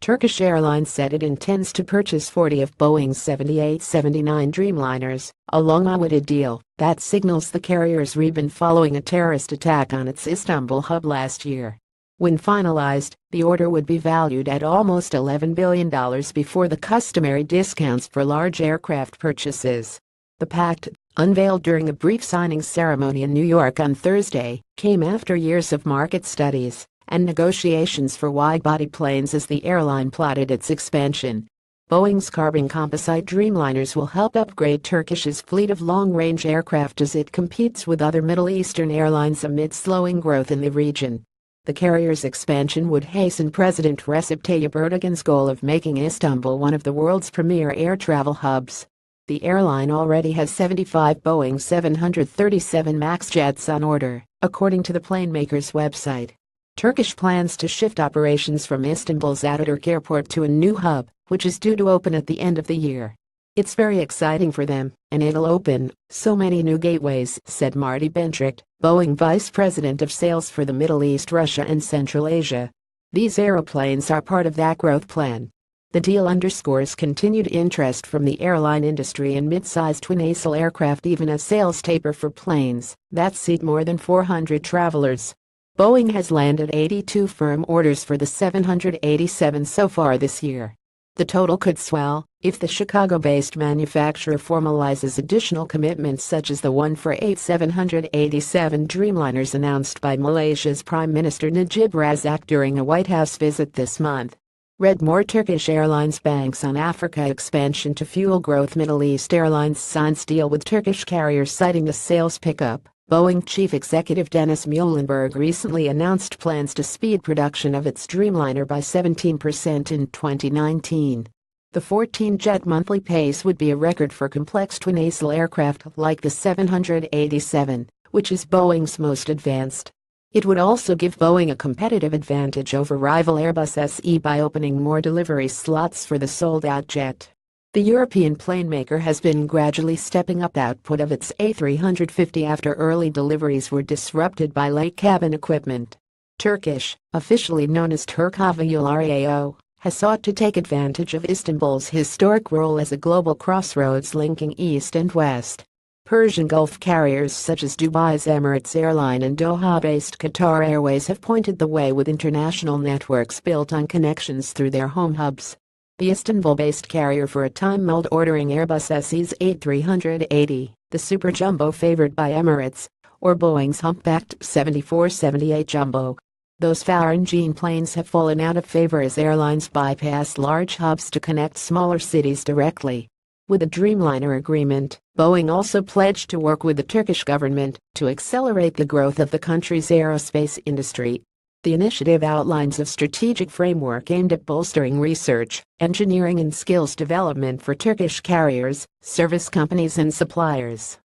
Turkish Airlines said it intends to purchase 40 of Boeing's 78-79 Dreamliners, a long-awaited deal that signals the carrier's rebound following a terrorist attack on its Istanbul hub last year. When finalized, the order would be valued at almost $11 billion before the customary discounts for large aircraft purchases. The pact, unveiled during a brief signing ceremony in New York on Thursday, came after years of market studies and negotiations for wide-body planes as the airline plotted its expansion. Boeing's carbon composite Dreamliners will help upgrade Turkish's fleet of long-range aircraft as it competes with other Middle Eastern airlines amid slowing growth in the region. The carrier's expansion would hasten President Recep Tayyip Erdogan's goal of making Istanbul one of the world's premier air travel hubs. The airline already has 75 Boeing 737 MAX jets on order, according to the planemaker's website. Turkish plans to shift operations from Istanbul's Ataturk airport to a new hub, which is due to open at the end of the year. "It's very exciting for them, and it'll open so many new gateways," said Marty Bentricht, Boeing Vice President of Sales for the Middle East, Russia and Central Asia. "These aeroplanes are part of that growth plan." The deal underscores continued interest from the airline industry in mid-sized twin-aisle aircraft, even as sales taper for planes that seat more than 400 travelers. Boeing has landed 82 firm orders for the 787 so far this year. The total could swell if the Chicago-based manufacturer formalizes additional commitments such as the one for 8 787 Dreamliners announced by Malaysia's Prime Minister Najib Razak during a White House visit this month. Read more. Turkish Airlines banks on Africa expansion to fuel growth. Middle East Airlines signs deal with Turkish carriers citing a sales pickup. Boeing chief executive Dennis Muilenburg recently announced plans to speed production of its Dreamliner by 17% in 2019. The 14-jet monthly pace would be a record for complex twin-aisle aircraft like the 787, which is Boeing's most advanced. It would also give Boeing a competitive advantage over rival Airbus SE by opening more delivery slots for the sold-out jet. The European planemaker has been gradually stepping up output of its A350 after early deliveries were disrupted by late cabin equipment. Turkish, officially known as Türk Hava Yolları AO, has sought to take advantage of Istanbul's historic role as a global crossroads linking East and West. Persian Gulf carriers such as Dubai's Emirates Airline and Doha-based Qatar Airways have pointed the way with international networks built on connections through their home hubs. The Istanbul-based carrier for a time held ordering Airbus SE's A380, the super jumbo favored by Emirates, or Boeing's humpbacked 74-78 jumbo. Those foreign planes have fallen out of favor as airlines bypass large hubs to connect smaller cities directly. With the Dreamliner agreement, Boeing also pledged to work with the Turkish government to accelerate the growth of the country's aerospace industry. The initiative outlines a strategic framework aimed at bolstering research, engineering and skills development for Turkish carriers, service companies and suppliers.